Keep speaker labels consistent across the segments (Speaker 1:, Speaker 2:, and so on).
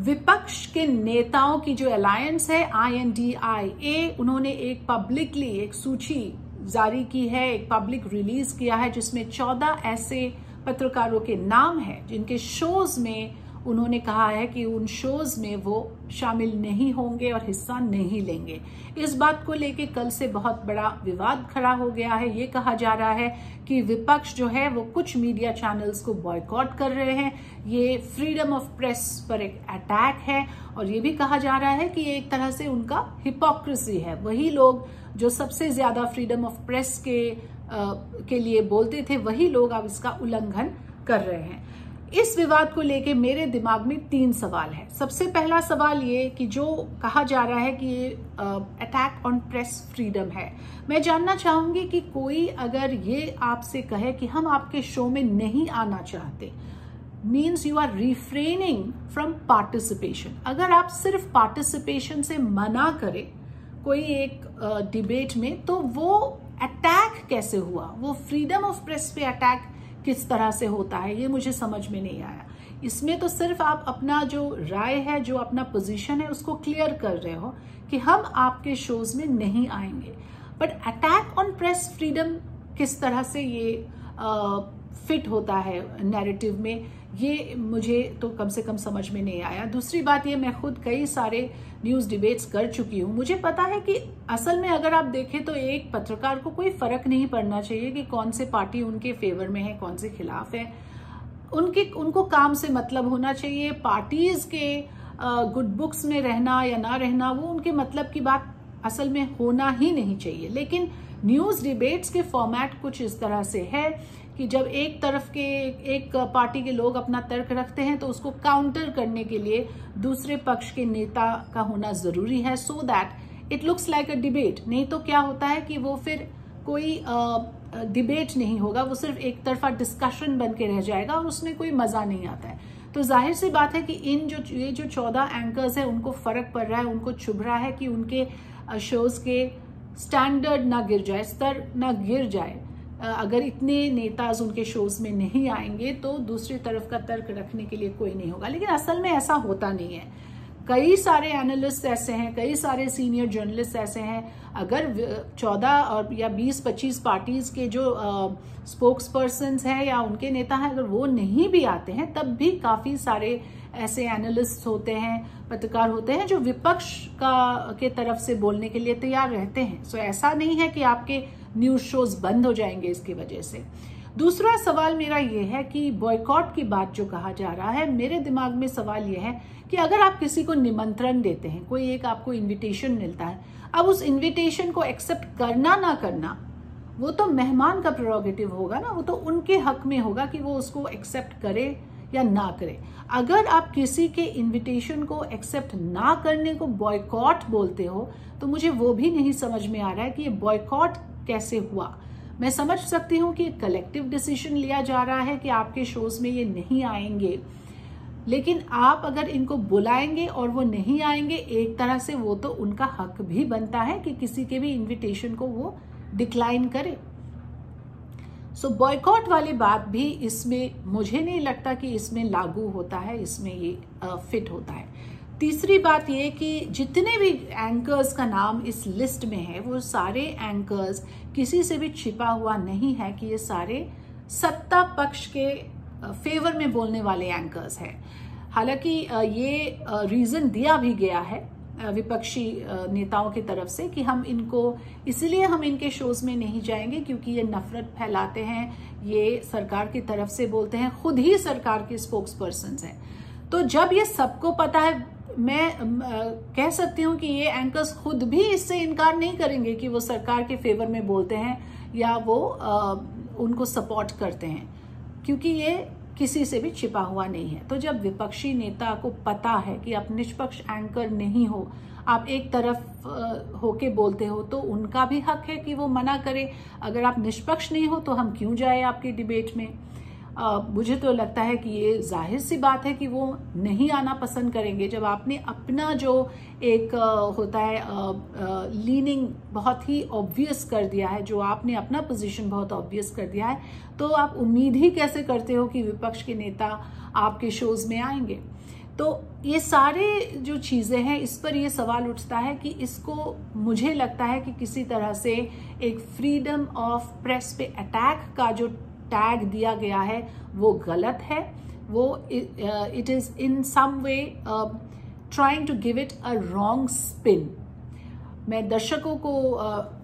Speaker 1: विपक्ष के नेताओं की जो अलायंस है INDIA, उन्होंने एक पब्लिकली एक सूची जारी की है, एक पब्लिक रिलीज किया है जिसमें 14 ऐसे पत्रकारों के नाम है जिनके शोज में उन्होंने कहा है कि उन शोज में वो शामिल नहीं होंगे और हिस्सा नहीं लेंगे। इस बात को लेके कल से बहुत बड़ा विवाद खड़ा हो गया है। ये कहा जा रहा है कि विपक्ष जो है वो कुछ मीडिया चैनल्स को बॉयकॉट कर रहे हैं, ये फ्रीडम ऑफ प्रेस पर एक अटैक है, और ये भी कहा जा रहा है कि ये एक तरह से उनका हिपोक्रेसी है। वही लोग जो सबसे ज्यादा फ्रीडम ऑफ प्रेस के लिए बोलते थे, वही लोग अब इसका उल्लंघन कर रहे हैं। इस विवाद को लेके मेरे दिमाग में 3 सवाल है। सबसे पहला सवाल ये कि जो कहा जा रहा है कि ये अटैक ऑन प्रेस फ्रीडम है, मैं जानना चाहूंगी कि कोई अगर ये आपसे कहे कि हम आपके शो में नहीं आना चाहते, means you are refraining from participation. अगर आप सिर्फ पार्टिसिपेशन से मना करें कोई एक डिबेट में, तो वो अटैक कैसे हुआ? वो फ्रीडम ऑफ प्रेस पे अटैक किस तरह से होता है, ये मुझे समझ में नहीं आया। इसमें तो सिर्फ आप अपना जो राय है, जो अपना पोजीशन है, उसको क्लियर कर रहे हो कि हम आपके शोज में नहीं आएंगे, but attack on press freedom किस तरह से ये फिट होता है नैरेटिव में, ये मुझे तो कम से कम समझ में नहीं आया। दूसरी बात ये, मैं खुद कई सारे न्यूज डिबेट्स कर चुकी हूँ, मुझे पता है कि असल में अगर आप देखें तो एक पत्रकार को कोई फर्क नहीं पड़ना चाहिए कि कौन से पार्टी उनके फेवर में है, कौन से खिलाफ है। उनको काम से मतलब होना चाहिए। पार्टीज के गुड बुक्स में रहना या ना रहना, वो उनके मतलब की बात असल में होना ही नहीं चाहिए। लेकिन न्यूज डिबेट्स के फॉर्मेट कुछ इस तरह से है कि जब एक तरफ के एक पार्टी के लोग अपना तर्क रखते हैं तो उसको काउंटर करने के लिए दूसरे पक्ष के नेता का होना जरूरी है, so that it looks like a debate. नहीं तो क्या होता है कि वो फिर कोई डिबेट नहीं होगा, वो सिर्फ एक तरफा डिस्कशन बन के रह जाएगा और उसमें कोई मजा नहीं आता है। तो जाहिर सी बात है कि ये जो 14 एंकर्स है, उनको फर्क पड़ रहा है, उनको चुभ रहा है कि उनके शोज के स्टैंडर्ड ना गिर जाए, स्तर ना गिर जाए। अगर इतने नेताज उनके शोज में नहीं आएंगे तो दूसरी तरफ का तर्क रखने के लिए कोई नहीं होगा। लेकिन असल में ऐसा होता नहीं है। कई सारे एनालिस्ट ऐसे हैं, कई सारे सीनियर जर्नलिस्ट ऐसे हैं, अगर 14 और या 20-25 पार्टीज के जो स्पोक्स पर्सन्स हैं या उनके नेता हैं, अगर वो नहीं भी आते हैं, तब भी काफी सारे ऐसे एनालिस्ट होते हैं, पत्रकार होते हैं जो विपक्ष के तरफ से बोलने के लिए तैयार रहते हैं। सो ऐसा नहीं है कि आपके न्यूज शोज बंद हो जाएंगे इसकी वजह से। दूसरा सवाल मेरा ये है कि बॉयकॉट की बात जो कहा जा रहा है, मेरे दिमाग में सवाल ये है कि अगर आप किसी को निमंत्रण देते हैं, कोई एक आपको इनविटेशन मिलता है, अब उस इनविटेशन को एक्सेप्ट करना ना करना वो तो मेहमान का प्रेरोगेटिव होगा ना, वो तो उनके हक में होगा कि वो उसको एक्सेप्ट करे या ना करे। अगर आप किसी के इनविटेशन को एक्सेप्ट ना करने को बॉयकॉट बोलते हो, तो मुझे वो भी नहीं समझ में आ रहा है कि ये बॉयकॉट कैसे हुआ। मैं समझ सकती हूँ कि कलेक्टिव डिसीजन लिया जा रहा है कि आपके शोज में ये नहीं आएंगे, लेकिन आप अगर इनको बुलाएंगे और वो नहीं आएंगे, एक तरह से वो तो उनका हक भी बनता है कि किसी के भी इनविटेशन को वो डिक्लाइन करे। सो बॉयकॉट वाली बात भी इसमें मुझे नहीं लगता कि इसमें लागू होता है, इसमें ये फिट होता है। तीसरी बात ये कि जितने भी एंकर्स का नाम इस लिस्ट में है, वो सारे एंकर्स किसी से भी छिपा हुआ नहीं है कि ये सारे सत्ता पक्ष के फेवर में बोलने वाले एंकर्स हैं। हालांकि ये रीजन दिया भी गया है विपक्षी नेताओं की तरफ से कि हम इनके शोज में नहीं जाएंगे क्योंकि ये नफरत फैलाते हैं, ये सरकार की तरफ से बोलते हैं, खुद ही सरकार के स्पोक्स पर्सन हैं। तो जब ये सबको पता है, मैं कह सकती हूँ कि ये एंकर्स खुद भी इससे इनकार नहीं करेंगे कि वो सरकार के फेवर में बोलते हैं या वो उनको सपोर्ट करते हैं, क्योंकि ये किसी से भी छिपा हुआ नहीं है। तो जब विपक्षी नेता को पता है कि आप निष्पक्ष एंकर नहीं हो, आप एक तरफ होके बोलते हो, तो उनका भी हक है कि वो मना करे। अगर आप निष्पक्ष नहीं हो तो हम क्यों जाए आपकी डिबेट में। मुझे तो लगता है कि ये जाहिर सी बात है कि वो नहीं आना पसंद करेंगे। जब आपने अपना जो एक होता है लीनिंग बहुत ही ऑब्वियस कर दिया है, जो आपने अपना पोजीशन बहुत ऑब्वियस कर दिया है, तो आप उम्मीद ही कैसे करते हो कि विपक्ष के नेता आपके शोज में आएंगे। तो ये सारे जो चीजें हैं, इस पर ये सवाल उठता है कि इसको मुझे लगता है कि किसी तरह से एक फ्रीडम ऑफ प्रेस पे अटैक का जो टैग दिया गया है वो गलत है। वो it is in some way trying to give it a wrong spin. मैं दर्शकों को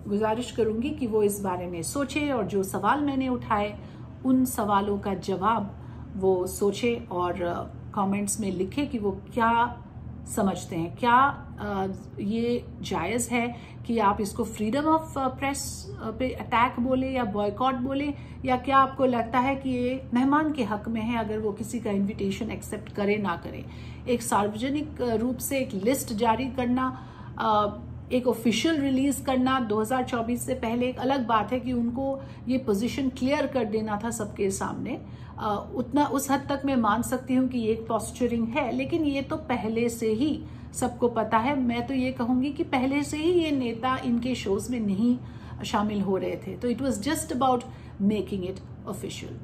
Speaker 1: गुजारिश करूंगी कि वो इस बारे में सोचे और जो सवाल मैंने उठाए उन सवालों का जवाब वो सोचे और कमेंट्स में लिखे कि वो क्या समझते हैं। क्या ये जायज़ है कि आप इसको फ्रीडम ऑफ प्रेस पे अटैक बोले या बॉयकॉट बोले, या क्या आपको लगता है कि ये मेहमान के हक में है अगर वो किसी का इनविटेशन एक्सेप्ट करे ना करे। एक सार्वजनिक रूप से एक लिस्ट जारी करना, एक ऑफिशियल रिलीज करना 2024 से पहले एक अलग बात है कि उनको ये पोजीशन क्लियर कर देना था सबके सामने। उतना उस हद तक मैं मान सकती हूँ कि ये एक पॉस्चरिंग है, लेकिन ये तो पहले से ही सबको पता है। मैं तो ये कहूंगी कि पहले से ही ये नेता इनके शोज में नहीं शामिल हो रहे थे, तो it was just about making it official.